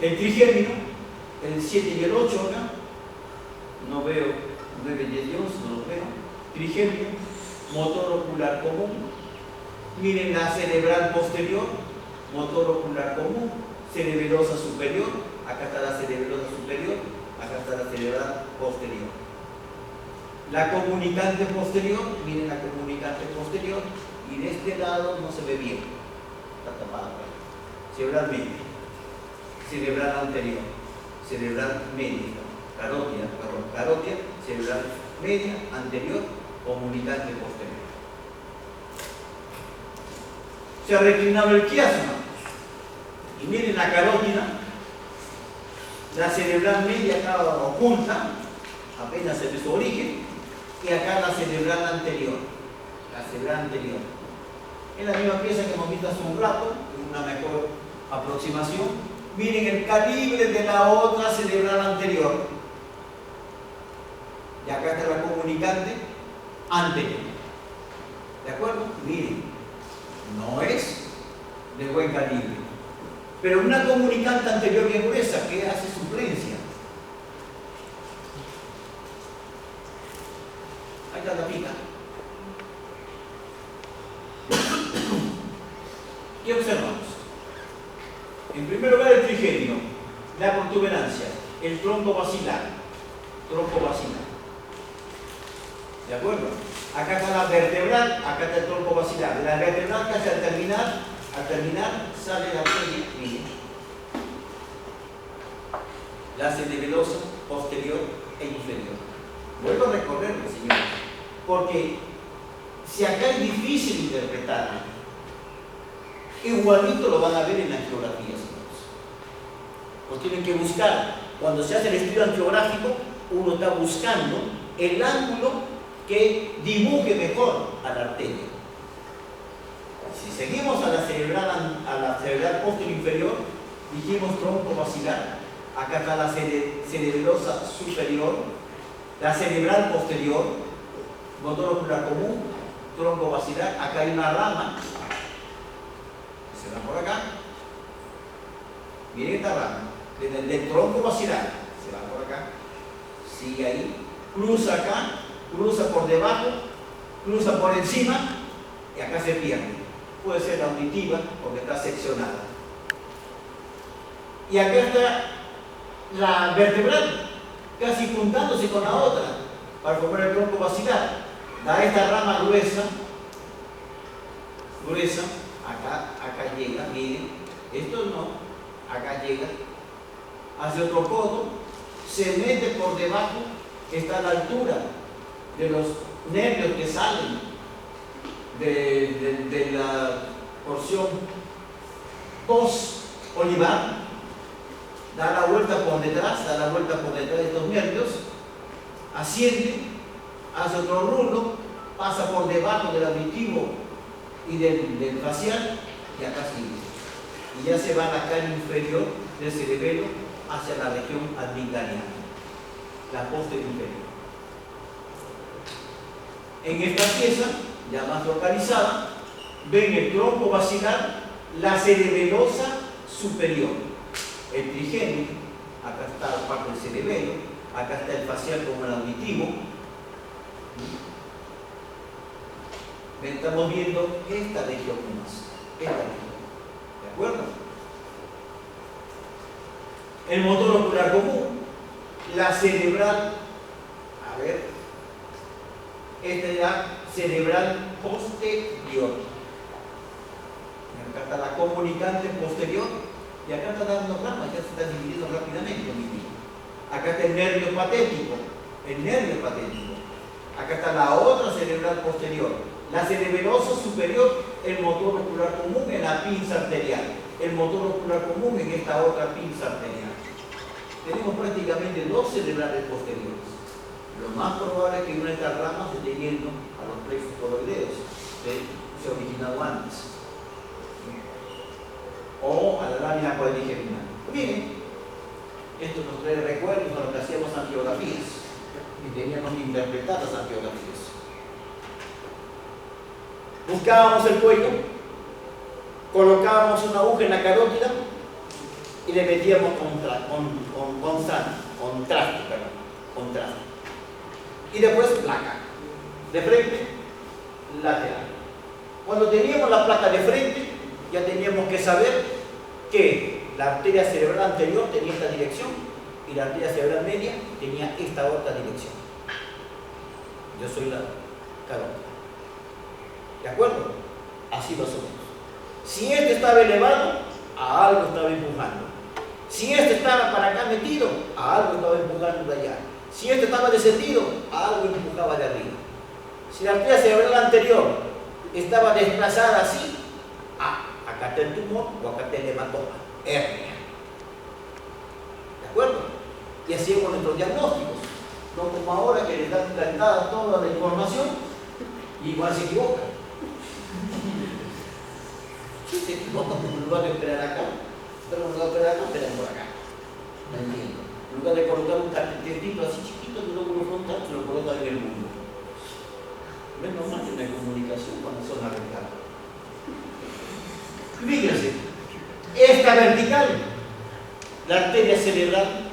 El trigémino, el 7 y el 8 acá, no veo 9, 10 y 11, no lo veo. Trigémino, motor ocular común. Miren la cerebral posterior, motor ocular común, cerebelosa superior, acá está la cerebelosa superior, acá está la cerebral posterior. La comunicante posterior, miren la comunicante posterior, y de este lado no se ve bien, está tapada por ahí. Cerebral media, cerebral anterior, cerebral media, carótida, cerebral media, anterior, comunicante posterior. Se ha reclinado el quiasma, y miren la carótida, la cerebral media acá oculta, apenas se ve su origen, y acá la cerebral anterior, en la misma pieza que hemos visto hace un rato, una mejor aproximación. Miren el calibre de la otra cerebral anterior, y acá está la comunicante anterior, ¿de acuerdo? Miren, no es de buen calibre, pero una comunicante anterior bien gruesa que hace suplencia. Ahí está la pica. ¿Qué observamos? En primer lugar, el trigémino, la protuberancia, el tronco basilar. ¿De acuerdo? Acá está la vertebral, acá está el tronco basilar. De la vertebral casi al terminar sale la arteria, miren. La cerebelosa posterior e inferior. Vuelvo a recorrerlo, señores, porque si acá es difícil interpretar, igualito lo van a ver en la geografía, señores. Pues tienen que buscar, cuando se hace el estudio angiográfico, uno está buscando el ángulo que dibuje mejor a la arteria. Si seguimos a la cerebral posterior inferior, dijimos tronco basilar, acá está la cerebelosa superior, la cerebral posterior, motor ocular común, tronco basilar, acá hay una rama, se va por acá, miren esta rama, del tronco basilar, se va por acá, sigue ahí, cruza acá, cruza por debajo, cruza por encima y acá se pierde. Puede ser la auditiva porque está seccionada. Y acá está la vertebral, casi juntándose con la otra para formar el tronco basilar. Da esta rama gruesa, acá llega, miren, esto no, acá llega, hace otro codo, se mete por debajo, está a la altura de los nervios que salen de la porción post-olivar, da la vuelta por detrás de estos nervios, asciende, hace otro rulo, pasa por debajo del auditivo y del facial y acá sigue. Y ya se va a la cara inferior del cerebelo hacia la región amigdaliana, la posterior inferior. En esta pieza, ya más localizada, ven el tronco basilar, la cerebelosa superior, el trigémino, acá está la parte del cerebelo, acá está el facial como el auditivo. Estamos viendo esta región más, esta región, ¿de acuerdo? El motor ocular común, la cerebral, a ver, esta es la cerebral posterior. Acá está la comunicante posterior y acá está dando ramas, ya se está dividiendo rápidamente. Acá está el nervio patético, Acá está la otra cerebral posterior, la cerebelosa superior, el motor ocular común en la pinza arterial, el motor ocular común en esta otra pinza arterial. Tenemos prácticamente dos cerebrales posteriores. Lo más probable es que una de estas ramas esté yendo a los plexos coroideos, que se ha originado antes, o a la lámina cuadrigeminal. Miren, esto nos trae recuerdos a lo que hacíamos angiografías y teníamos que interpretar las angiografías. Buscábamos el cuello, colocábamos una aguja en la carótida y le metíamos contraste. Y después placa, de frente, lateral. Cuando teníamos la placa de frente, ya teníamos que saber que la arteria cerebral anterior tenía esta dirección y la arteria cerebral media tenía esta otra dirección. Yo soy la carótida. ¿De acuerdo? Así lo somos. Si este estaba elevado, a algo estaba empujando. Si este estaba para acá metido, a algo estaba empujando de allá. Si este estaba descendido, a algo empujaba de arriba. Si la arteria cerebral anterior estaba desplazada así, acá está el tumor o acá está el hematoma, hernia. ¿De acuerdo? Y así con nuestros diagnósticos. No como ahora que les dan plantada toda la información y igual se equivocan. Si se equivocan, porque en lugar de operar acá, pero en lugar de operar acá, operan por acá. No entiendo. En lugar de colocar un cateterito así chiquito de un lóbulo frontal, se lo colocan en el mundo. Menos mal que no hay comunicación cuando son arreglados. Fíjense, esta vertical, la arteria cerebral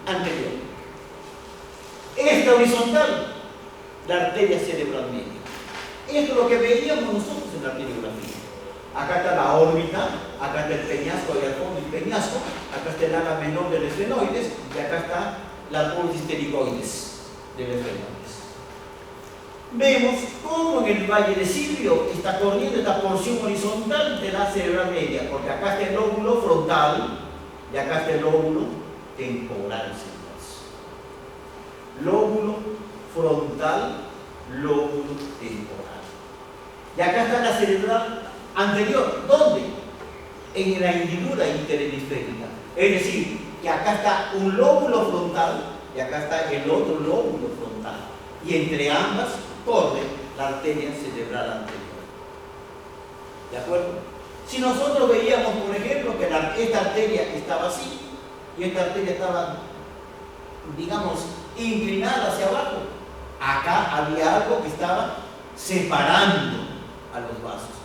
anterior. Esta horizontal, la arteria cerebral media. Esto es lo que veíamos nosotros en la arteriografía. Acá está la órbita, acá está el peñasco y al fondo el peñasco, acá está el ala menor del esfenoides y acá está la pólvora pterigoides del esfenoides. Vemos cómo en el valle de Silvio está corriendo esta porción horizontal de la cerebral media, porque acá está el lóbulo frontal y acá está el lóbulo temporal. Lóbulo frontal, lóbulo temporal. Y acá está la cerebral anterior. ¿Dónde? En la hendidura interhemisférica. Es decir, que acá está un lóbulo frontal y acá está el otro lóbulo frontal. Y entre ambas corre la arteria cerebral anterior. ¿De acuerdo? Si nosotros veíamos, por ejemplo, que esta arteria estaba así y esta arteria estaba, digamos, inclinada hacia abajo, acá había algo que estaba separando a los vasos.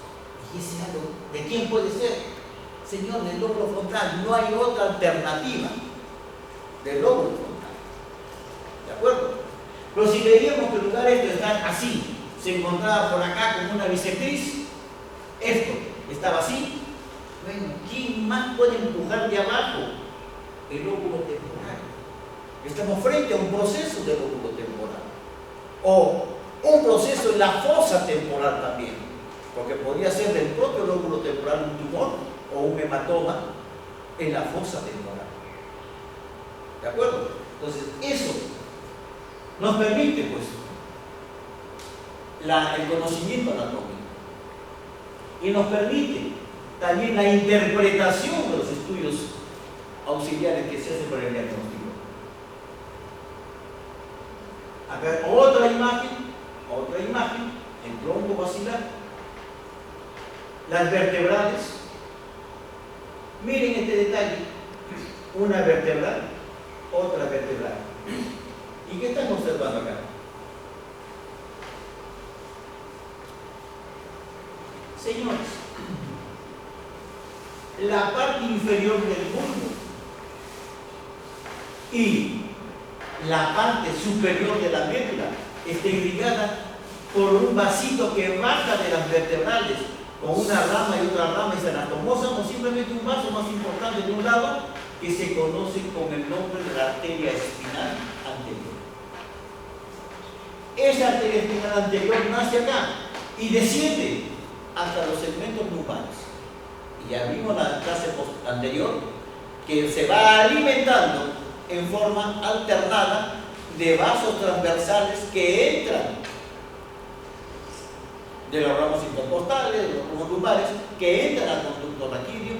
¿Y ese algo de quién puede ser? Señor, del lóbulo frontal. No hay otra alternativa del lóbulo frontal. ¿De acuerdo? Pero si veíamos que el lugar esto está así, se encontraba por acá como una bisectriz, esto estaba así, bueno, ¿quién más puede empujar de abajo? El lóbulo temporal. Estamos frente a un proceso de lóbulo temporal. O un proceso en la fosa temporal también, porque podría ser del propio lóbulo temporal un tumor o un hematoma en la fosa temporal. ¿De acuerdo? Entonces, eso nos permite, pues, el conocimiento anatómico y nos permite también la interpretación de los estudios auxiliares que se hacen para el diagnóstico. Acá otra imagen, el tronco basilar, las vertebrales. Miren este detalle, una vertebral, otra vertebral. ¿Y qué están observando acá? Señores, la parte inferior del bulbo y la parte superior de la médula está irrigada por un vasito que baja de las vertebrales con una rama y otra rama, es anatomosa, o simplemente un vaso más importante de un lado que se conoce con el nombre de la arteria espinal anterior. Esa arteria espinal anterior nace acá y desciende hasta los segmentos lumbares. Y ya vimos la clase anterior que se va alimentando en forma alternada de vasos transversales que entran de los ramos intercostales, de los ramos lumbares, que entran al conducto raquídeo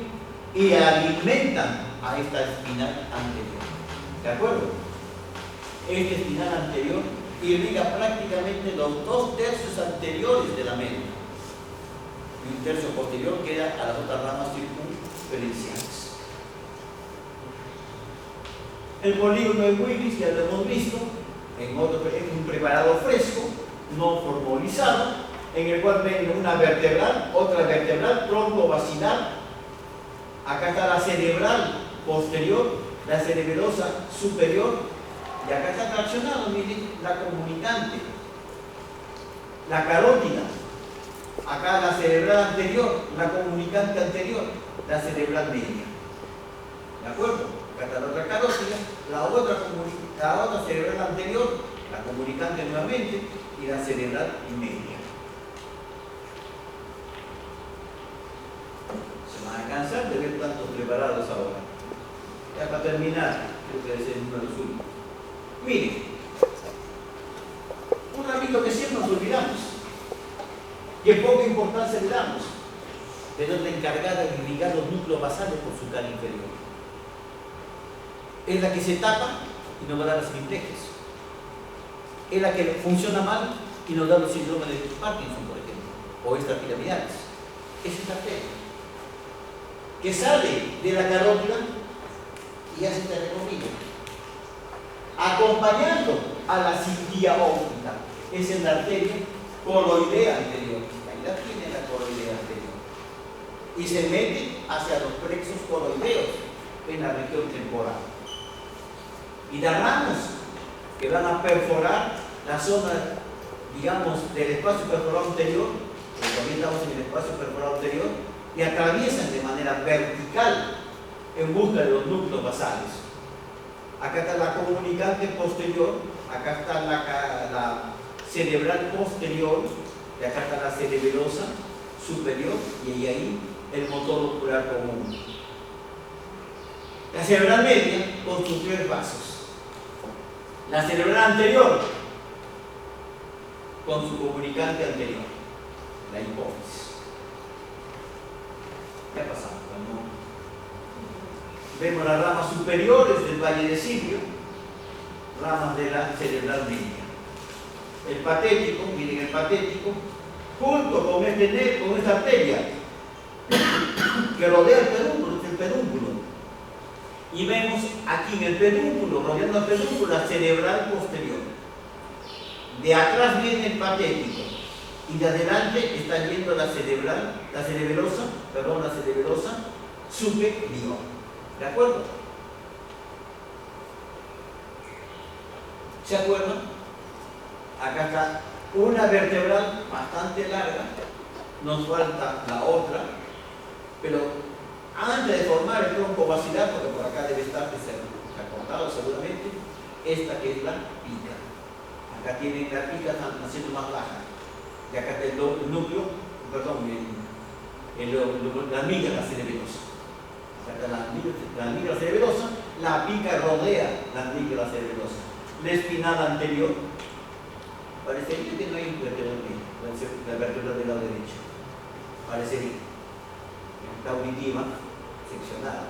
y alimentan a esta espinal anterior. ¿De acuerdo? Esta espinal anterior irriga prácticamente los 2/3 anteriores de la médula y 1/3 posterior queda a las otras ramas circunferenciales. El polígono de Willis ya lo hemos visto, es un preparado fresco, no formalizado, en el cual ven una vertebral, otra vertebral, tronco basilar, Acá está la cerebral posterior, la cerebelosa superior, y acá está traccionado, miren, la comunicante, la carótida. Acá la cerebral anterior, la comunicante anterior, la cerebral media. ¿De acuerdo? Acá está la otra carótida, la otra cerebral anterior, la comunicante nuevamente, y la cerebral media. Se van a cansar de ver tantos preparados ahora. Ya para terminar, creo que es el número último. Miren, un hábito que siempre nos olvidamos, que poca importancia le damos, pero es la encargada de irrigar los núcleos basales por su cara inferior. Es la que se tapa y nos va a dar las hemiplegias. Es la que funciona mal y nos da los síndromes de Parkinson, por ejemplo, o extrapiramidales. Es esta arteria que sale de la carótida y hace este recorrido, acompañando a la cintilla óptica. Esa es la arteria coloidea anterior. Ahí la tiene la coloidea anterior. Y se mete hacia los plexos coloideos en la región temporal. Y da ramos que van a perforar la zona, digamos, del espacio perforado anterior, porque también estamos en el espacio perforado anterior, y atraviesan de manera vertical en busca de los núcleos basales. Acá está la comunicante posterior, acá está la cerebral posterior, y acá está la cerebelosa superior, y ahí el motor ocular común. La cerebral media con sus 3 vasos. La cerebral anterior con su comunicante anterior, la hipófisis. ¿Qué ha pasado? Vemos las ramas superiores del valle de Sirio, ramas de la cerebral media. El patético, miren el patético, junto con esta arteria que rodea el pedúnculo, es el pedúnculo. Y vemos aquí en el pedúnculo, rodeando el pedúnculo, la cerebral posterior. De atrás viene el patético y de adelante está yendo la cerebelosa superior. ¿De acuerdo? ¿Se acuerdan? Acá está una vertebral bastante larga, nos falta la otra, pero antes de formar el tronco basilar, porque por acá debe estar recortado seguramente, esta que es la pica. Acá tienen la pica haciendo más baja. Y acá está el núcleo, perdón, la amígdala cerebelosa. Acá está la amígdala cerebelosa, la pica rodea la amígdala cerebelosa. La espinada anterior, parecería que no hay vértebra la vértebra del lado derecho. Parecería. La auditiva seccionada.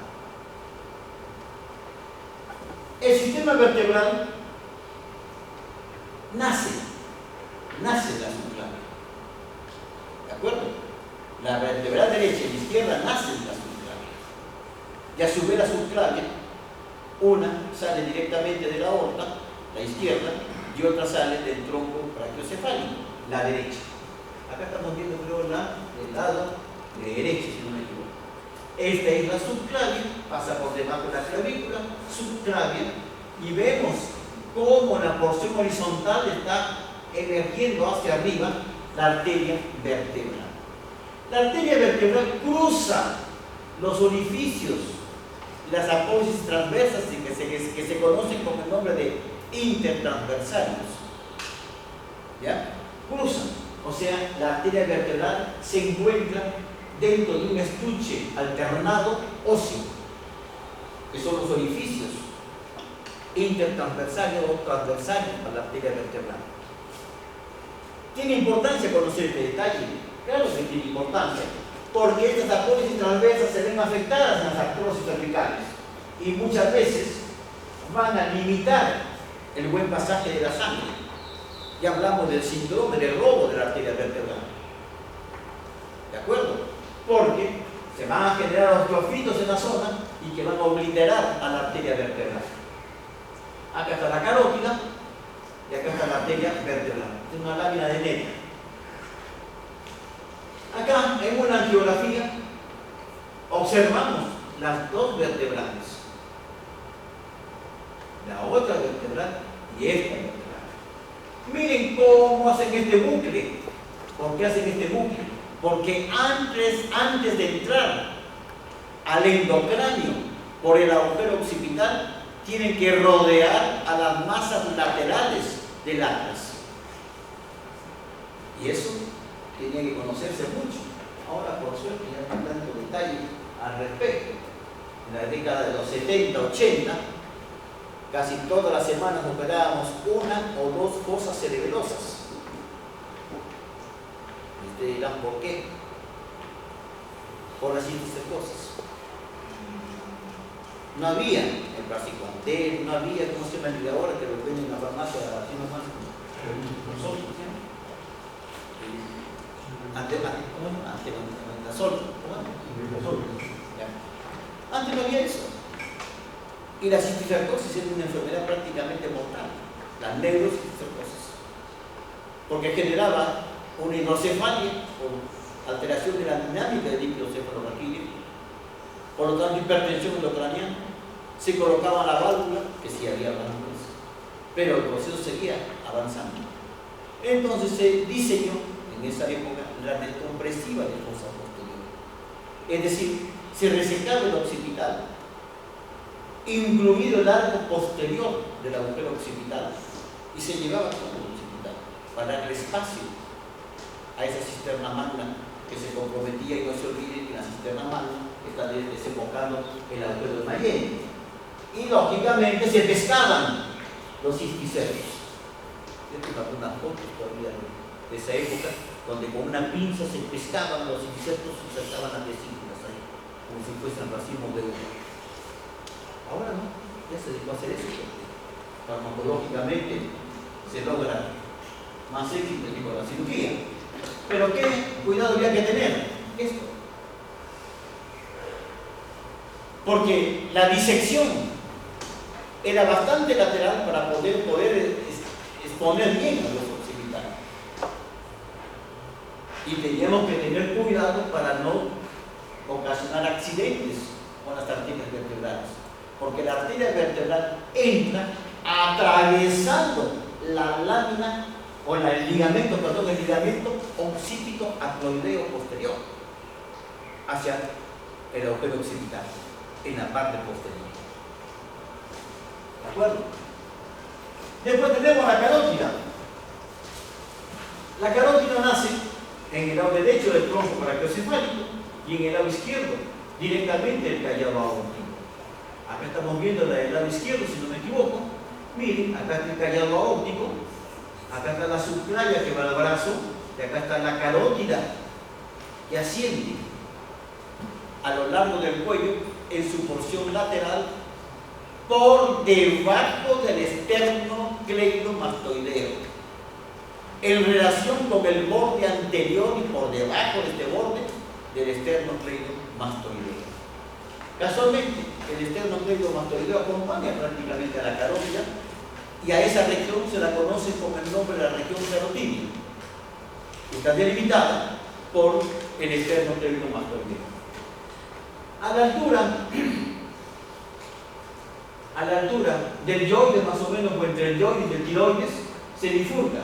El sistema vertebral nace en la subclavia. ¿De acuerdo? La vertebral derecha y izquierda nacen en la subclavia. Y a su vez la subclavia, una sale directamente de la aorta, la izquierda, y otra sale del tronco brachiocefálico, la derecha. Acá estamos viendo, creo, el lado derecho, si no me equivoco. Esta es la subclavia, pasa por debajo de la clavícula, subclavia, y vemos cómo la porción horizontal está emergiendo hacia arriba la arteria vertebral. La arteria vertebral cruza los orificios, las apófisis transversas que se conocen con el nombre de intertransversales. ¿Ya? Cruzan. O sea, la arteria vertebral se encuentra dentro de un estuche alternado óseo, que son los orificios intertransversales o transversales a la arteria vertebral. ¿Tiene importancia conocer este detalle? Claro que tiene importancia, porque estas apófisis transversas se ven afectadas en las artrosis cervicales y muchas veces van a limitar el buen pasaje de la sangre. Ya hablamos del síndrome del robo de la arteria vertebral. ¿De acuerdo? Porque se van a generar osteofitos en la zona y que van a obliterar a la arteria vertebral. Acá está la carótida y acá está la arteria vertebral. Es una lámina de Neri. Acá, en una angiografía, observamos las dos vertebrales, la otra vertebral y esta vertebral. Miren cómo hacen este bucle. ¿Por qué hacen este bucle? Porque antes de entrar al endocráneo por el agujero occipital, tienen que rodear a las masas laterales del atlas. Y eso tiene que conocerse mucho. Ahora, por suerte, ya no hay tanto detalle al respecto. En la década de los 70, 80, casi todas las semanas operábamos una o dos fosas cerebelosas. Ustedes dirán, ¿por qué? Por las siguientes cosas. No había el praziquantel, no había, ¿cómo se llama el de ahora que lo venden en la farmacia aquí nomás? Nosotros, ¿sí? Antes no había eso. Y la cisticercosis era una enfermedad prácticamente mortal, la neurocisticercosis, porque generaba una hidrocefalia por alteración de la dinámica del líquido cefalorraquídeo, por lo tanto hipertensión endocraniana, se colocaba la válvula, que sí había válvulas, pero el proceso seguía avanzando. Entonces se diseñó en esa época la descompresiva de fosa posterior, es decir, se resecaba el occipital, incluido el arco posterior del agujero occipital, y se llevaba todo el occipital para darle espacio a esa cisterna magna que se comprometía. Y no se olviden que la cisterna magna está desembocando el agujero de Mayenne, y lógicamente se pescaban los cisticercos. Yo tengo algunas fotos todavía de esa época donde con una pinza se pescaban los cisticercos y saltaban las vesículas ahí, como si fuesen racimos de uva. Ahora no, ya se dejó hacer eso, porque farmacológicamente se logra más éxito que con la cirugía. Pero ¿qué cuidado había que tener? Esto. Porque la disección era bastante lateral para poder exponer bien a los occidentales. Y teníamos que tener cuidado para no ocasionar accidentes con las arterias vertebrales, porque la arteria vertebral entra atravesando la lámina o el ligamento occipito acloideo posterior hacia el agujero occipital en la parte posterior. ¿De acuerdo? Después tenemos la carótida. La carótida nace en el lado derecho del tronco brachiocefálico y en el lado izquierdo, directamente del callado aórtico. Acá estamos viendo la del lado izquierdo, si no me equivoco. Miren, acá está el callado aórtico, acá está la subclavia que va al brazo, y acá está la carótida que asciende a lo largo del cuello en su porción lateral por debajo del esternocleidomastoideo, en relación con el borde anterior y por debajo de este borde del esternocleidomastoideo. Casualmente, el esternocleidomastoideo acompaña prácticamente a la carótida, y a esa región se la conoce con el nombre de la región carotídea. Está delimitada por el esternocleidomastoideo. A la altura del yoides, más o menos, o entre el yoides y el tiroides, se bifurca.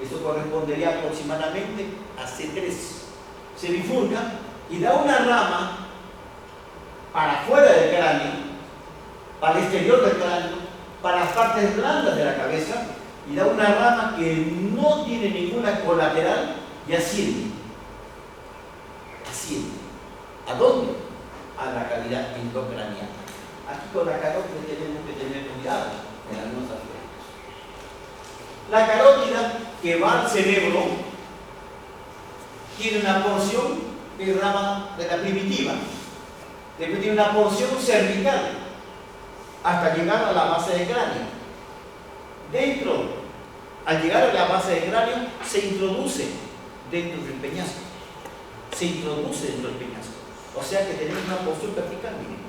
Eso correspondería aproximadamente a C3. Se bifurca y da una rama para afuera del cráneo, para el exterior del cráneo, para las partes blandas de la cabeza, y da una rama que no tiene ninguna colateral y asciende. Asciende. ¿A dónde? A la cavidad endocraniana. Aquí con la carótida tenemos que tener cuidado en algunos aspectos. La carótida que va al cerebro tiene una porción de rama de la primitiva. Después tiene una porción cervical hasta llegar a la base del cráneo. Al llegar a la base del cráneo, se introduce dentro del peñasco. Se introduce dentro del peñasco. O sea que tenemos una porción vertical, miren.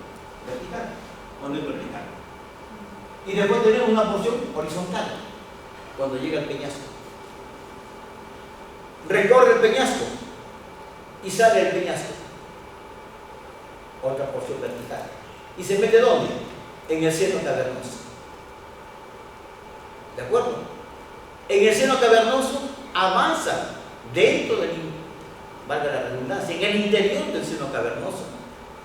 Vertical, cuando es vertical. Y después tenemos una porción horizontal, cuando llega al peñasco. Recorre el peñasco y sale del peñasco. otra porción vertical. ¿Y se mete dónde? En el seno cavernoso. ¿De acuerdo? En el seno cavernoso avanza dentro del, valga la redundancia, en el interior del seno cavernoso,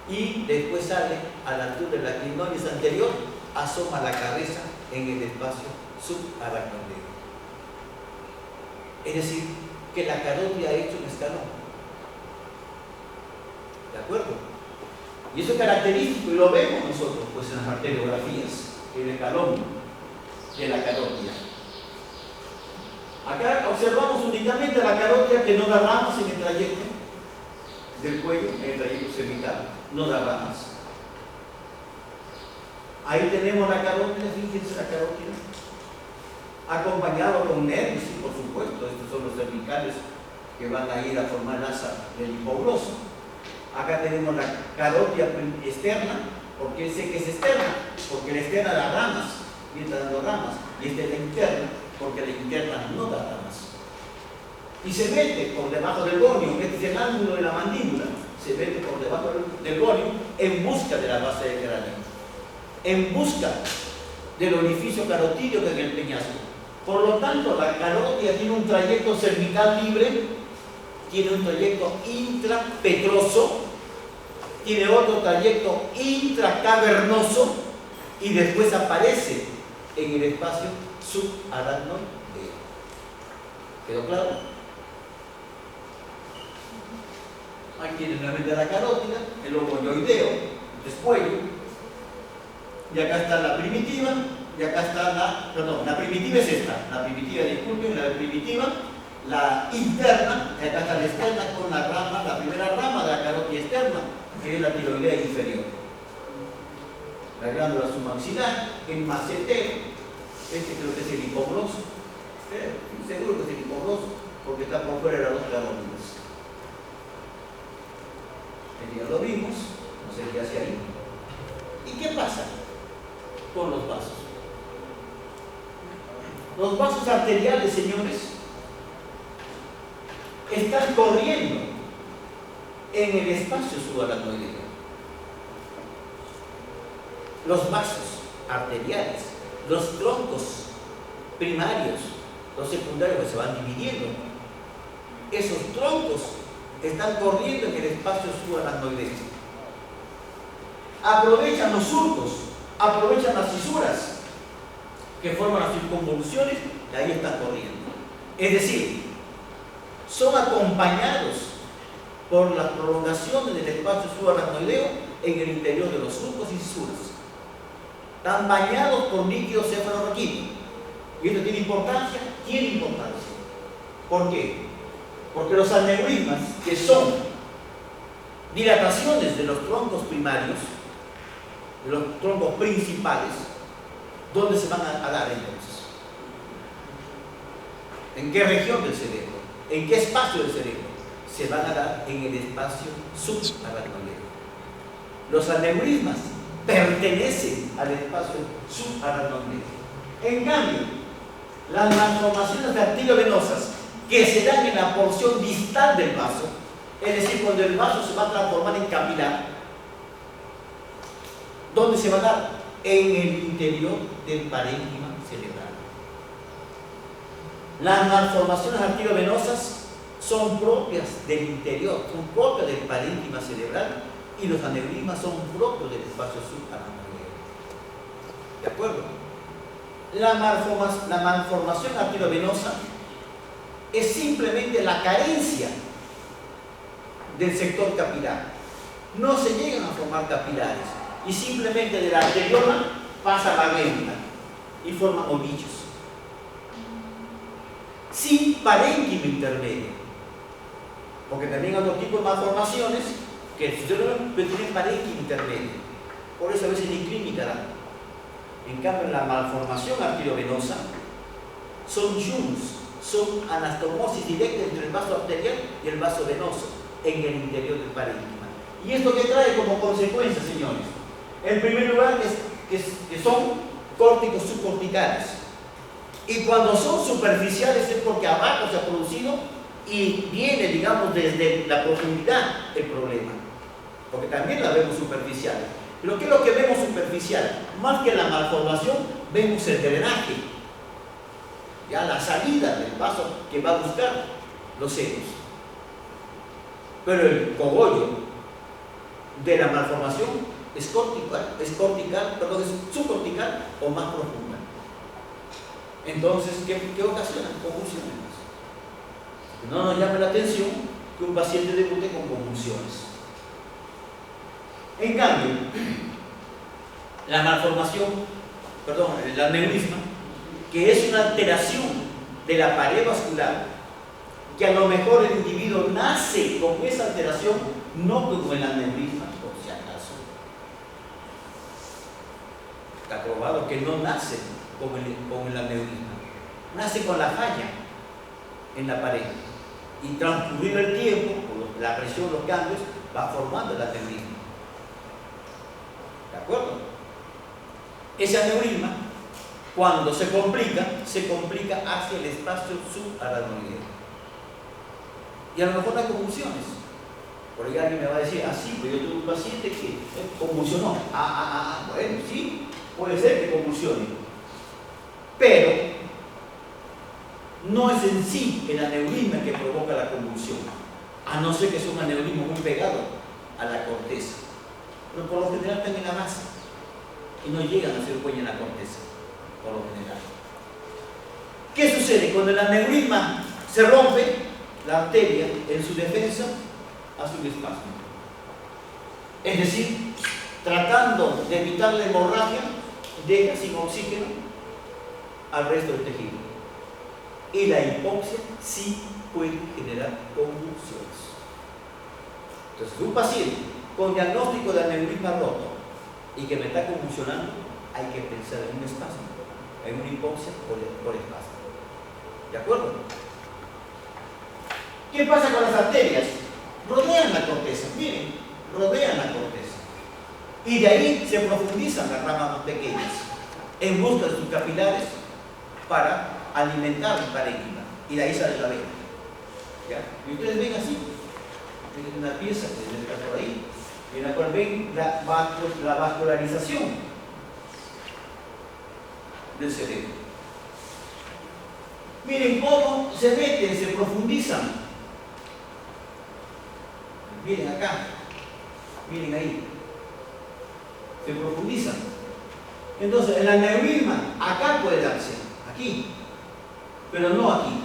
y después sale a la altura de la clinoides anterior, asoma la cabeza en el espacio subaracnoideo. Es decir, que la carótida ha hecho un escalón. ¿De acuerdo? Y eso es característico y lo vemos nosotros pues en las arteriografías, el escalón de la carótida. Acá observamos únicamente la carótida que no da ramas en el trayecto del cuello, en el trayecto cervical, no da ramas. Ahí tenemos la carótida, fíjense la carótida, acompañado con nervios, y por supuesto, estos son los cervicales que van a ir a formar el asa del hipogloso. Acá tenemos la carótida externa. ¿Por qué sé que es externa? Porque la externa da ramas, y está dando ramas, y esta es la interna, porque la interna no da ramas. Y se mete por debajo del gonio, que este es el ángulo de la mandíbula, se mete por debajo del gonio en busca de la base del cráneo, en busca del orificio carotídeo que es el peñasco. Por lo tanto, la carótida tiene un trayecto cervical libre, tiene un trayecto intrapetroso, tiene otro trayecto intracavernoso y después aparece en el espacio subaracnoideo. ¿Quedó claro? Aquí tienen nuevamente la carótida, el omoioideo, el cuello, y acá está la primitiva, y acá está la primitiva es esta, la primitiva, disculpen, la primitiva, la interna, y acá está la externa con la rama, la primera rama de la carótida externa, que es la tiroidea inferior. La glándula submaxilar, el macetero, este creo que es el hipogloso, seguro que es el hipogloso, porque está por fuera de las dos carótidas. Ya lo vimos, no sé qué hace ahí. ¿Y qué pasa con los vasos? Los vasos arteriales, señores, están corriendo en el espacio subaracnoideo. Los vasos arteriales, los troncos primarios, los secundarios que se van dividiendo, esos troncos están corriendo en el espacio subaracnoideo. Aprovechan los surcos, aprovechan las fisuras que forman las circunvoluciones y ahí están corriendo. Es decir, son acompañados por las prolongaciones del espacio subaracnoideo en el interior de los surcos y fisuras. Están bañados por líquido cefalorraquídeo. ¿Y esto tiene importancia? Tiene importancia. ¿Por qué? Porque los aneurismas, que son dilataciones de los troncos primarios, de los troncos principales, ¿dónde se van a dar entonces? ¿En qué región del cerebro? ¿En qué espacio del cerebro? Se van a dar en el espacio subaracnoideo. Los aneurismas pertenecen al espacio subaracnoideo. En cambio, las malformaciones arteriovenosas que se dan en la porción distal del vaso, es decir, cuando el vaso se va a transformar en capilar, ¿dónde se va a dar? En el interior del parénquima cerebral. Las malformaciones arteriovenosas son propias del interior, son propias del parénquima cerebral, y los aneurismas son propios del espacio subaracnoideo. ¿De acuerdo? La malformación arteriovenosa es simplemente la carencia del sector capilar. No se llegan a formar capilares y simplemente de la arteriola pasa la vena y forman ovillos sin parénquima intermedio, porque también hay otro tipo de malformaciones que tienen parénquima intermedio, por eso a veces ni clínica dan. En cambio, la malformación arteriovenosa son junts, son anastomosis directa entre el vaso arterial y el vaso venoso en el interior del parénquima. ¿Y esto qué trae como consecuencia, señores? En primer lugar, que son córticos subcorticales. Y cuando son superficiales es porque abajo se ha producido y viene, digamos, desde la profundidad el problema. porque también la vemos superficial. Pero ¿qué es lo que vemos superficial? Más que la malformación, vemos el drenaje, ya la salida del vaso que va a buscar los senos. Pero el cogollo de la malformación es subcortical o más profunda. Entonces, ¿qué ocasiona? Convulsiones. No nos llama la atención que un paciente debute con convulsiones. En cambio, la malformación, el aneurisma, que es una alteración de la pared vascular, que a lo mejor el individuo nace con esa alteración, no como el aneurisma, por si acaso. Está probado que no nace con el aneurisma, nace con la falla en la pared. Y transcurrido el tiempo, por la presión, los cambios, va formando el aneurisma. ¿De acuerdo? Ese aneurisma, cuando se complica hacia el espacio subaracnoideo. Y a lo mejor hay convulsiones. Por ahí alguien me va a decir, sí, pero yo tuve un paciente que convulsionó. Bueno, sí, puede ser que convulsione. Pero no es en sí el aneurisma que provoca la convulsión, a no ser que sea un aneurisma muy pegado a la corteza. Pero por lo general están en la base y no llegan a hacer huella en la corteza, por lo general. ¿Qué sucede? Cuando el aneurisma se rompe, la arteria en su defensa hace un espasmo. Es decir, tratando de evitar la hemorragia, deja sin oxígeno al resto del tejido. Y la hipoxia sí puede generar convulsiones. Entonces, un paciente con diagnóstico de aneurisma roto y que me está convulsionando, hay que pensar en un espasmo, en una hipoxia por espasmo. ¿De acuerdo? ¿Qué pasa con las arterias? Rodean la corteza, miren, rodean la corteza. Y de ahí se profundizan las ramas más pequeñas en busca de sus capilares para alimentar el parénquima. Y de ahí sale la vena. ¿Ya? Y ustedes ven así, tienen una pieza que debe estar por ahí, en la cual ven la vascularización del cerebro. Miren cómo se meten, se profundizan. Miren acá, miren ahí, se profundizan. Entonces, el aneurisma acá puede darse, aquí, pero no aquí.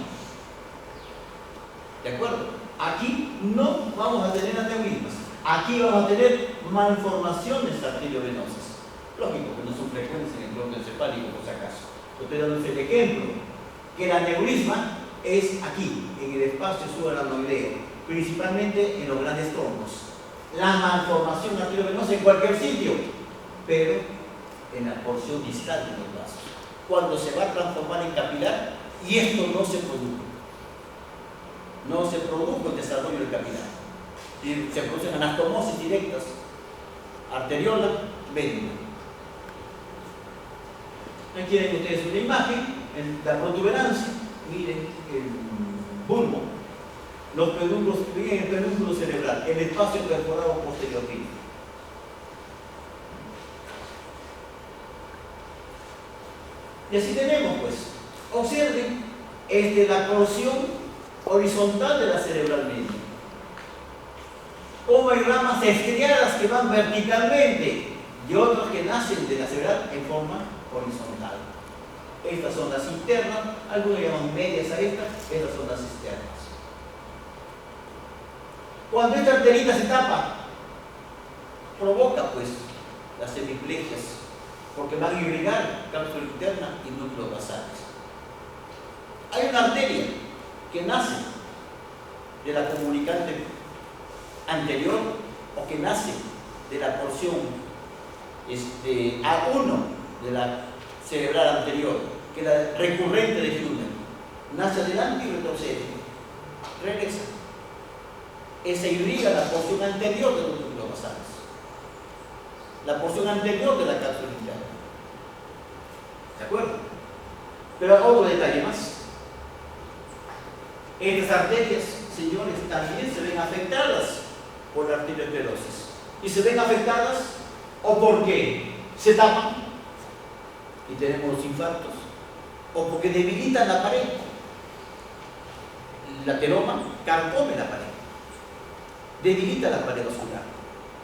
¿De acuerdo? Aquí no vamos a tener aneurismas. Aquí vamos a tener malformaciones arteriovenosas. Lógico que no son frecuentes en el globo encefálico, por si acaso. Estoy dándoles el ejemplo, que el aneurisma es aquí, en el espacio subaracnoideo, principalmente en los grandes troncos. La malformación arteriovenosa en cualquier sitio, pero en la porción distal de los vasos. Cuando se va a transformar en capilar, y esto no se produjo. No se produjo el desarrollo del capilar. Se producen anastomosis directas, arteriola, vena. Aquí tienen ustedes una imagen, la protuberancia, miren el bulbo, los pedúnculos, miren el pedúnculo cerebral, el espacio perforado posteriormente. Y así tenemos, pues, observen la porción horizontal de la cerebral media. Como hay ramas estriadas que van verticalmente y otras que nacen de la cerebral en forma horizontal. Estas son las internas, algunos llaman medias a estas son las externas. Cuando esta arterita se tapa, provoca pues las hemiplegias, porque van a irrigar cápsula interna y núcleos basales. Hay una arteria que nace de la comunicante anterior o que nace de la porción A1 de la cerebral anterior, que es la recurrente de Hüner. Nace adelante y retrocede, regresa. Esa irriga la porción anterior de los núcleos basales, la porción anterior de la cápsula interna. ¿De acuerdo? Pero otro detalle más. Estas arterias, señores, también se ven afectadas por la arteriosclerosis. y se ven afectadas, o porque se tapan y tenemos los infartos, o porque debilitan la pared. El ateroma carcome la pared, debilita la pared vascular,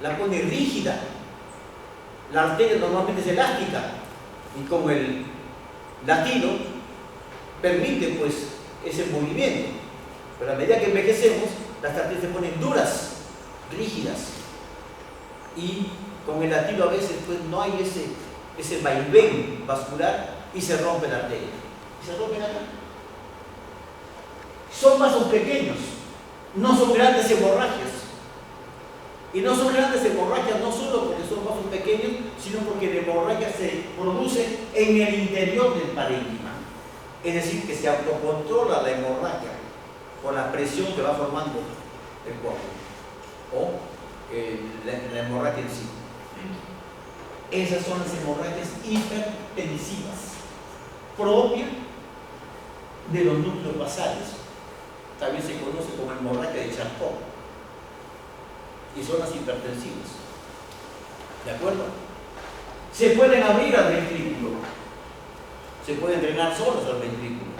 la pone rígida. La arteria normalmente es elástica y como el latido permite pues ese movimiento, pero a medida que envejecemos las arterias se ponen duras, rígidas, y con el latido a veces pues no hay ese vaivén vascular y se rompe la arteria. ¿Y se rompen acá? Son vasos pequeños, no son grandes hemorragias. Y no son grandes hemorragias no solo porque son vasos pequeños, sino porque la hemorragia se produce en el interior del parénquima. Es decir, que se autocontrola la hemorragia por la presión que va formando el coágulo o la hemorragia en sí. Esas son las hemorragias hipertensivas, propias de los núcleos basales. También se conoce como hemorragia de Charcot. Y son las hipertensivas. ¿De acuerdo? Se pueden abrir al ventrículo, se pueden drenar solas al ventrículo,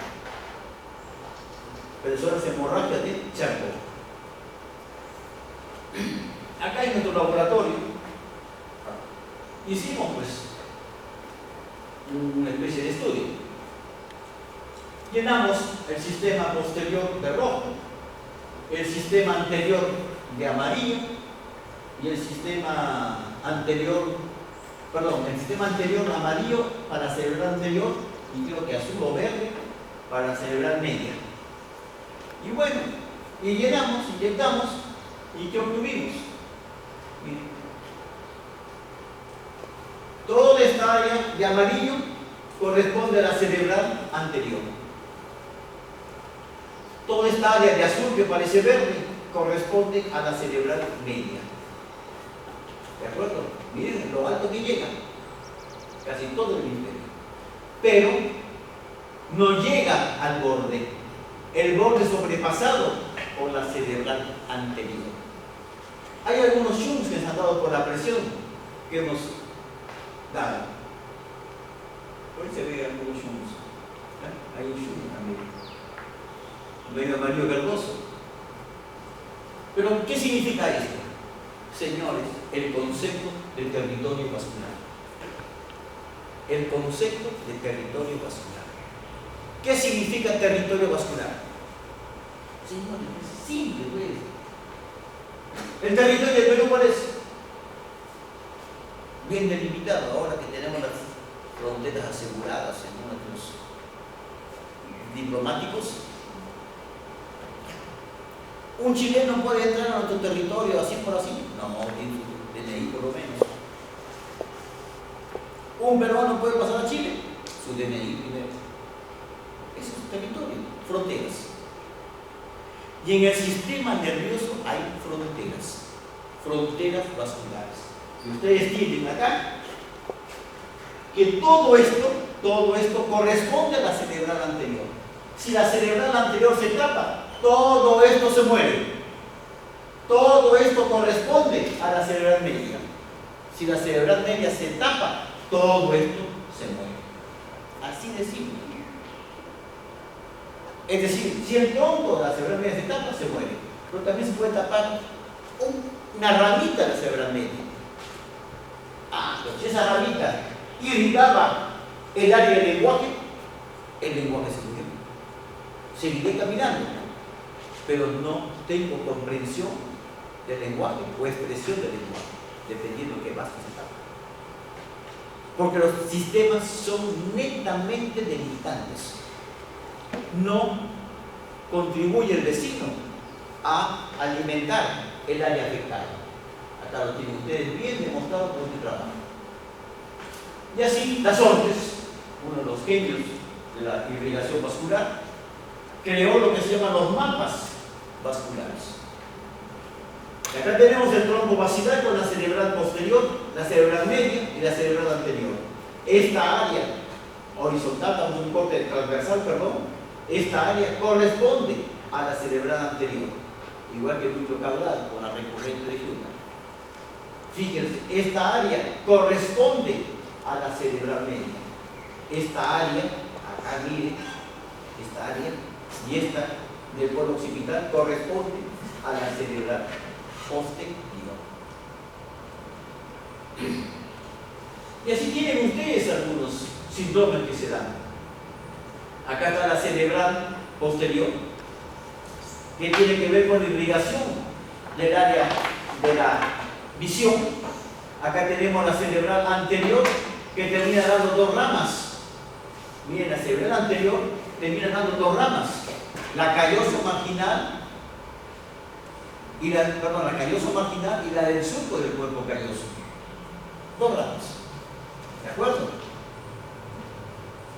pero son las hemorragias de Charcot. Acá en nuestro laboratorio hicimos pues una especie de estudio. Llenamos el sistema posterior de rojo, el sistema anterior de amarillo y el sistema anterior amarillo para la cerebral anterior y creo que azul o verde para la cerebral media. Y bueno, y llenamos, inyectamos y ¿qué obtuvimos? Miren, toda esta área de amarillo corresponde a la cerebral anterior. Toda esta área de azul que parece verde corresponde a la cerebral media. ¿De acuerdo? Miren lo alto que llega, casi todo el hemisferio. Pero no llega al borde, el borde sobrepasado por la cerebral anterior. Hay algunos shunts que se han dado por la presión que hemos dado. Por ahí se ven algunos shunts. Hay un shunt también, medio amarillo verdoso. Pero, ¿qué significa esto? Señores, el concepto de territorio vascular. El concepto de territorio vascular. ¿Qué significa territorio vascular? Señores, es simple, pues. El territorio del Perú, ¿cuál es? Bien delimitado, ahora que tenemos las fronteras aseguradas en nuestros diplomáticos. ¿Un chileno puede entrar a nuestro territorio así por así? No, tiene su DNI por lo menos. ¿Un peruano puede pasar a Chile? Su DNI primero. Ese es su territorio, fronteras. Y en el sistema nervioso hay fronteras vasculares. Y ustedes tienen acá que todo esto corresponde a la cerebral anterior. Si la cerebral anterior se tapa, todo esto se muere. Todo esto corresponde a la cerebral media. Si la cerebral media se tapa, todo esto se muere. Así de simple. Es decir, si el tronco de la cerebral media se tapa, se muere. Pero también se puede tapar una ramita de la cerebral media. Pues si esa ramita irritaba el área del lenguaje, el lenguaje se murió. Seguiré caminando, pero no tengo comprensión del lenguaje o expresión del lenguaje, dependiendo de qué vaso se tapa. Porque los sistemas son netamente delimitantes. No contribuye el vecino a alimentar el área afectada. Acá lo tienen ustedes bien demostrado por este trabajo. Y así, las Ortes, uno de los genios de la irrigación vascular, creó lo que se llaman los mapas vasculares. Y acá tenemos el tronco basilar con la cerebral posterior, la cerebral media y la cerebral anterior. Esta área horizontal, damos un corte transversal, perdón, esta área corresponde a la cerebral anterior, igual que el núcleo caudal con la recurrente de Human. Fíjense, esta área corresponde a la cerebral media. Esta área, acá miren, esta área y esta del polo occipital corresponde a la cerebral posterior. Y así tienen ustedes algunos síndromes que se dan. Acá está la cerebral posterior, que tiene que ver con la irrigación del área de la visión. Acá tenemos la cerebral anterior, que termina dando dos ramas. Miren, la cerebral anterior termina dando dos ramas. La calloso marginal y la calloso marginal y la del surco del cuerpo calloso. Dos ramas. ¿De acuerdo?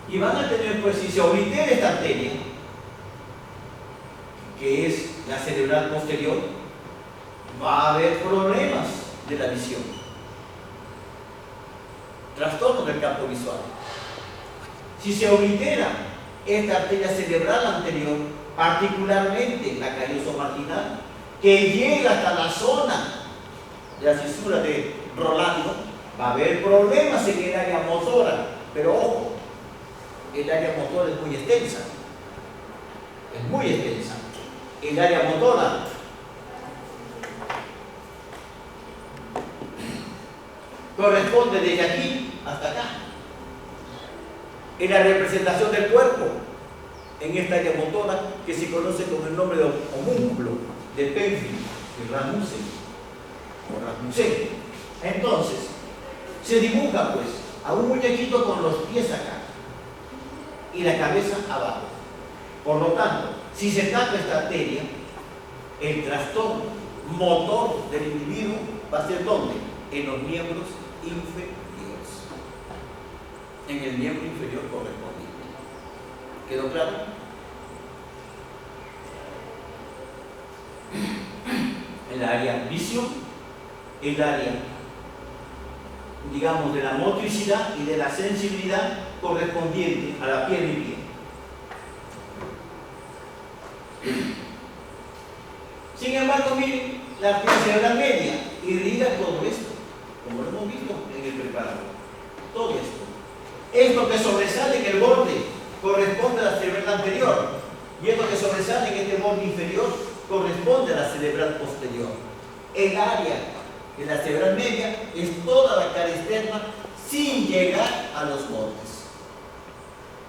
Y van a tener, pues, si se oblitera esta arteria, que es la cerebral posterior, va a haber problemas de la visión. Trastorno del campo visual. Si se oblitera esta arteria cerebral anterior, particularmente la calloso marginal, que llega hasta la zona de la cisura de Rolando, va a haber problemas en el área motora. Pero ojo, el área motora es muy extensa. Es muy extensa. El área motora corresponde desde aquí hasta acá. En la representación del cuerpo, en esta área motora que se conoce con el nombre de homúnculo, de Penfield, de Rasmussen o Rasmussen. Entonces, se dibuja pues a un muñequito con los pies acá y la cabeza abajo. Por lo tanto, si se tapa esta arteria, el trastorno motor del individuo va a ser ¿dónde? En los miembros inferiores. En el miembro inferior correspondiente. ¿Quedó claro? El área visión, el área, digamos, de la motricidad y de la sensibilidad correspondiente a la pierna y pie. Sin embargo, miren, la arteria cerebral media irriga todo esto, como lo hemos visto en el preparador. Todo esto. Esto que sobresale en el borde corresponde a la cerebral anterior, y esto que sobresale en este borde inferior corresponde a la cerebral posterior. El área de la cerebral media es toda la cara externa sin llegar a los bordes.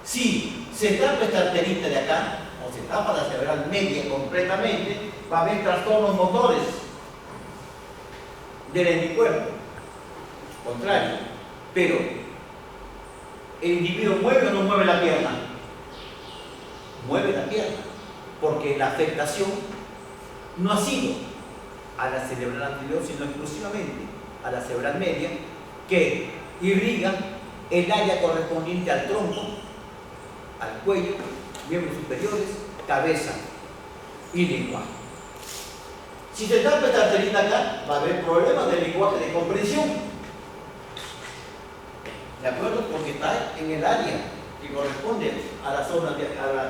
Si se tapa esta arterita de acá, o se tapa la cerebral media completamente, va a haber trastornos motores del hemicuerpo contrario. Pero el individuo mueve o no mueve la pierna. Mueve la pierna, porque la afectación no ha sido a la cerebral anterior, sino exclusivamente a la cerebral media, que irriga el área correspondiente al tronco, al cuello, miembros superiores, cabeza y lenguaje. Si se tapa esta arterita acá, va a haber problemas de lenguaje de comprensión. ¿De acuerdo? Porque está en el área que corresponde a la zona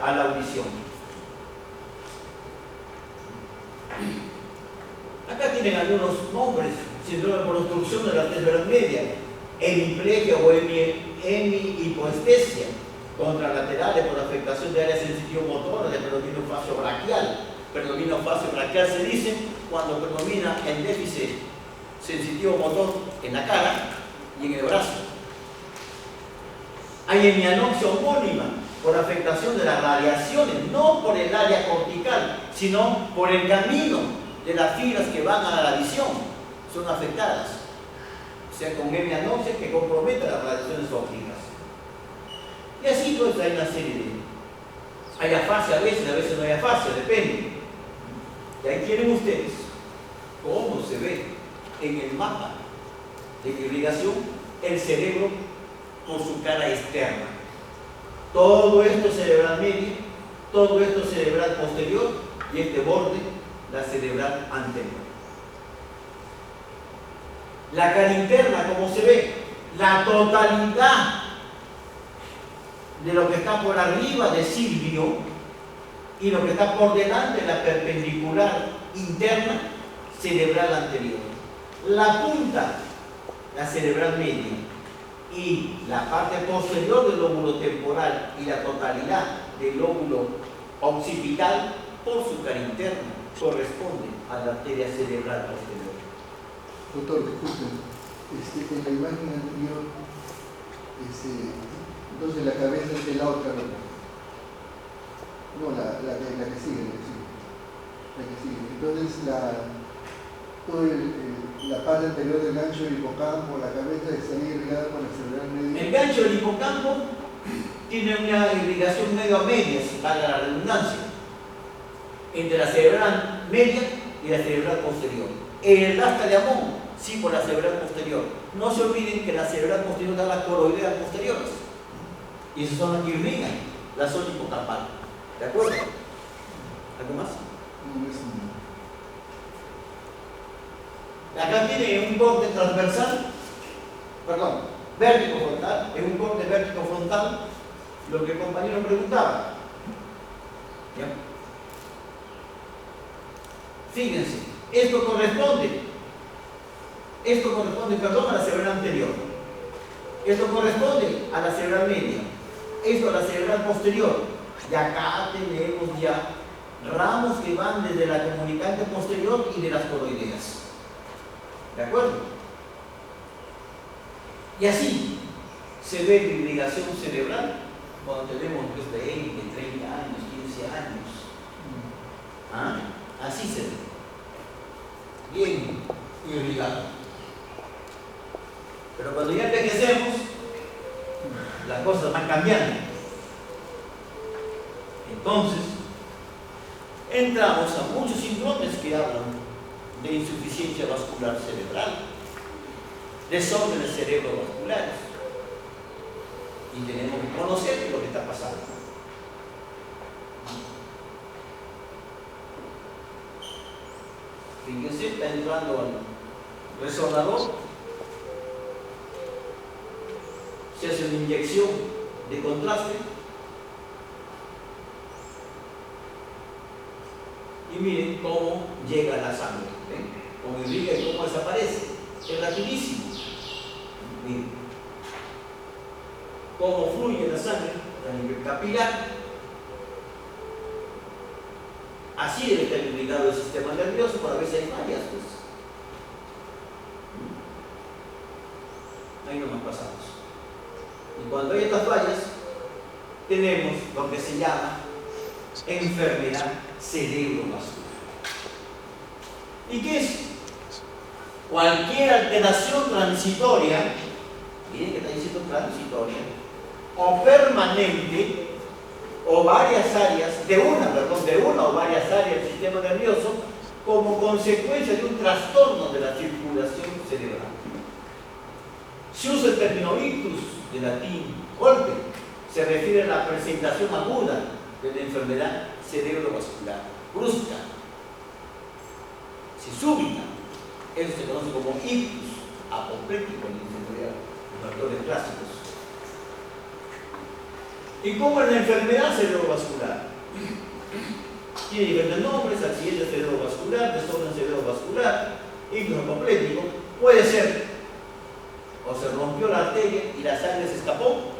a la audición. Acá tienen algunos nombres: síndrome por obstrucción de la cerebral media, hemiplegia o hemihipoestesia, contralaterales por afectación de áreas sensitivo-motoras de predominio facio-braquial. Predominio facio-braquial se dice cuando predomina el déficit sensitivo-motor en la cara y en el brazo. Hay hemianopsia homónima por afectación de las radiaciones, no por el área cortical, sino por el camino de las fibras que van a la visión, son afectadas. O sea, con hemianopsia que compromete las radiaciones ópticas. Y así pues hay una serie de... Hay afasia a veces no hay afasia, depende. Y ahí tienen ustedes cómo se ve en el mapa de irrigación el cerebro con su cara externa. Todo esto cerebral media, todo esto cerebral posterior y este borde, la cerebral anterior. La cara interna, ¿cómo se ve? La totalidad de lo que está por arriba de Silvio y lo que está por delante de la perpendicular interna cerebral anterior. La punta, la cerebral media, y la parte posterior del lóbulo temporal y la totalidad del lóbulo occipital, por su cara interna, corresponde a la arteria cerebral posterior. Doctor, disculpe, en la imagen anterior, entonces la cabeza es de la otra, no, la que sigue, la que sigue. Entonces la parte anterior del gancho del hipocampo, la cabeza estaría irrigada con la cerebral media. El gancho del hipocampo tiene una irrigación medio a medias, valga la redundancia, entre la cerebral media y la cerebral posterior. El asta de Amón, sí, por la cerebral posterior. No se olviden que la cerebral posterior da las coroideas posteriores. Y esas son las que irrigan la zona hipocampal. ¿De acuerdo? ¿Algo más? No, eso no. Acá tiene un corte transversal, perdón, vértigo frontal, es un corte vértigo frontal, lo que el compañero preguntaba. ¿Ya? Fíjense, esto corresponde, perdón, a la cerebral anterior. Esto corresponde a la cerebral media. Esto a la cerebral posterior. Y acá tenemos ya ramos que van desde la comunicante posterior y de las coroideas. ¿De acuerdo? Y así se ve la irrigación cerebral cuando tenemos 20, 30 años, 15 años. ¿Ah? Así se ve. Bien irrigado. Pero cuando ya envejecemos, las cosas van cambiando. Entonces, entramos a muchos síndromes que hablan de insuficiencia vascular cerebral, desórdenes cerebrovasculares, y tenemos que conocer lo que está pasando. Fíjense, está entrando al resonador, se hace una inyección de contraste y miren cómo llega la sangre, ¿ven? Cómo irriga y cómo desaparece, es rapidísimo. Miren cómo fluye la sangre a nivel capilar. Así debe estar irrigado el sistema nervioso, para ver si hay fallas, pues. Ahí nomás pasamos. Y cuando hay estas fallas, tenemos lo que se llama enfermedad cerebrovascular. ¿Y qué es? Cualquier alteración transitoria, miren que está diciendo transitoria, o permanente, o varias áreas, de una o varias áreas del sistema nervioso, como consecuencia de un trastorno de la circulación cerebral. Se usa el término ictus, de latín golpe, se refiere a la presentación aguda de la enfermedad cerebrovascular, brusca, si súbita. Eso se conoce como ictus apoplético en ingeniería, los factores clásicos. ¿Y cómo es la enfermedad cerebrovascular? Tiene diferentes nombres: accidente cerebrovascular, desorden cerebrovascular, ictus apoplético. Puede ser o se rompió la arteria y la sangre se escapó,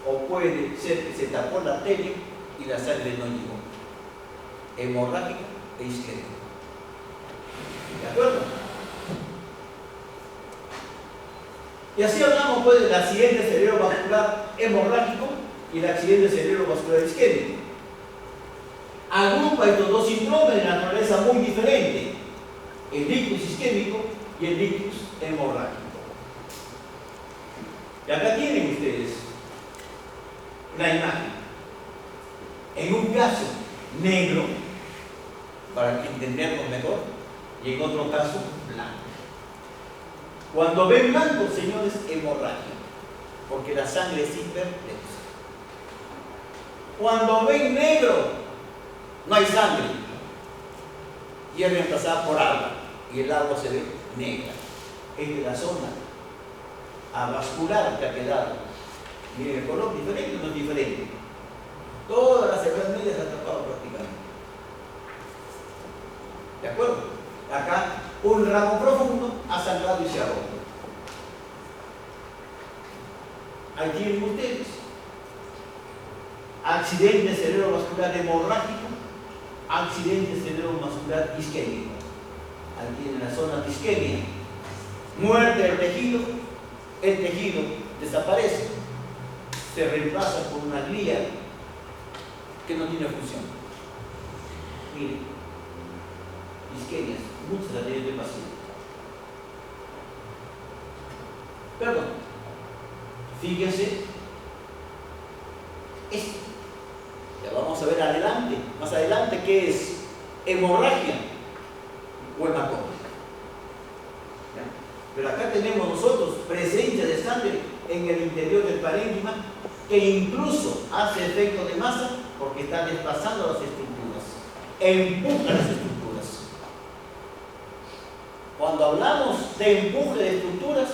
o puede ser que se tapó la arteria y la sangre no llegó. Hemorrágica e isquémica. ¿De acuerdo? Y así hablamos pues del accidente cerebrovascular hemorrágico y el accidente cerebrovascular isquémico. Agrupa estos dos síndromes de naturaleza muy diferente: el ictus isquémico y el ictus hemorrágico. Y acá tienen ustedes la imagen. En un caso negro, para que entendamos mejor, y en otro caso blanco. Cuando ven blanco, señores, hemorragia, porque la sangre es hipertensa. Cuando ven negro, no hay sangre, y es reemplazada por agua, y el agua se ve negra. Es de la zona avascular que ha quedado. Miren el color, diferente o no es diferente. Todas las células medias se han tapado prácticamente. ¿De acuerdo? Acá un ramo profundo ha sangrado y se ha roto. Ahí tienen ustedes accidente cerebrovascular hemorrágico, accidente cerebrovascular isquémico. Ahí tienen la zona de isquemia, muerte del tejido, el tejido desaparece, se reemplaza por una glía que no tiene función. Miren, isquemias, muchas de ellas de pacientes. Perdón, fíjense, esto. Ya vamos a ver adelante, más adelante, qué es hemorragia o hematoma. ¿Ya? Pero acá tenemos nosotros presencia de sangre en el interior del parénquima que incluso hace efecto de masa porque está desplazando las estructuras, empuja las estructuras. Cuando hablamos de empuje de estructuras,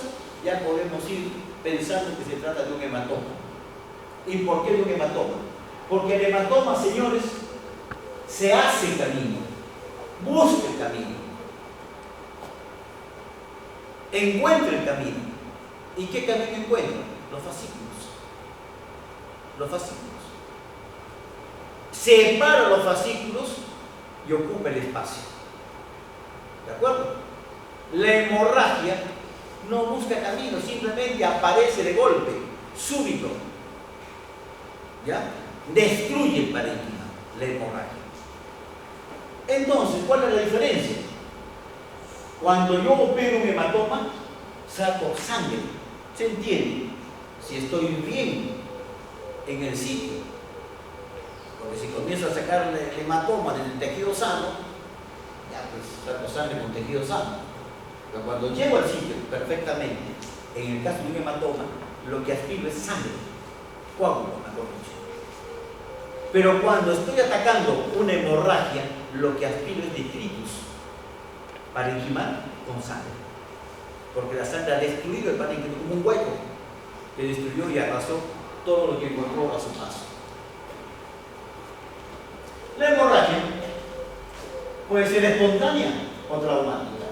ya podemos ir pensando que se trata de un hematoma. ¿Y por qué de un hematoma? Porque el hematoma, señores, se hace camino, busca el camino, encuentra el camino. ¿Y qué camino encuentra? Los fascículos. Los fascículos. Separa los fascículos y ocupa el espacio. ¿De acuerdo? La hemorragia no busca camino, simplemente aparece de golpe, súbito. ¿Ya? Destruye el parénquima, la hemorragia. Entonces, ¿cuál es la diferencia? Cuando yo opero un hematoma, saco sangre. ¿Se entiende? Si estoy bien en el sitio. Porque si comienzo a sacar el hematoma del tejido sano, ya pues saco sangre con tejido sano. Pero cuando llego al sitio perfectamente, en el caso de un hematoma, lo que aspiro es sangre, coágulo, mejor dicho. Pero cuando estoy atacando una hemorragia, lo que aspiro es detritus parenquimal con sangre. Porque la sangre ha destruido el parénquima como un hueco que destruyó y arrasó todo lo que encontró a su paso. La hemorragia puede ser espontánea o traumática.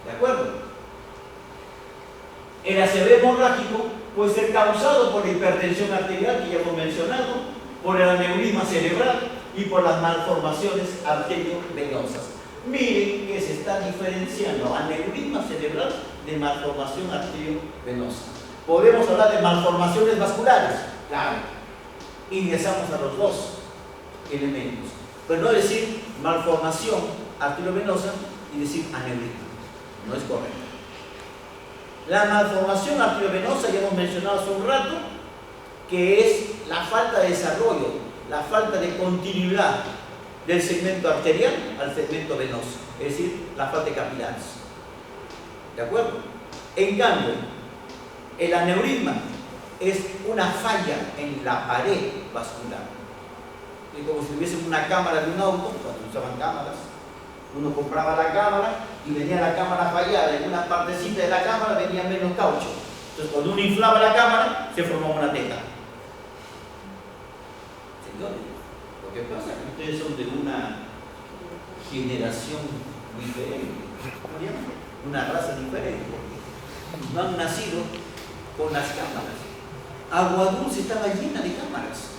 ¿De acuerdo? El ACV hemorrágico puede ser causado por la hipertensión arterial que ya hemos mencionado, por el aneurisma cerebral y por las malformaciones arteriovenosas. Miren que se está diferenciando aneurisma cerebral de malformación arteriovenosa. Podemos hablar de malformaciones vasculares, claro. Ingresamos a los dos elementos, pero no decir malformación arteriovenosa y decir aneurisma. No es correcto. La malformación arteriovenosa ya hemos mencionado hace un rato, que es la falta de desarrollo, la falta de continuidad del segmento arterial al segmento venoso, es decir, la falta de capilares. ¿De acuerdo? En cambio, el aneurisma es una falla en la pared vascular. Es como si tuviesen una cámara de un auto, cuando usaban cámaras, uno compraba la cámara y venía la cámara fallada, en una partecita de la cámara venía menos caucho. Entonces cuando uno inflaba la cámara, se formaba una teta. Señores, lo que pasa es que ustedes son de una generación diferente, una raza diferente, no han nacido con las cámaras. Agua Dulce estaba llena de cámaras.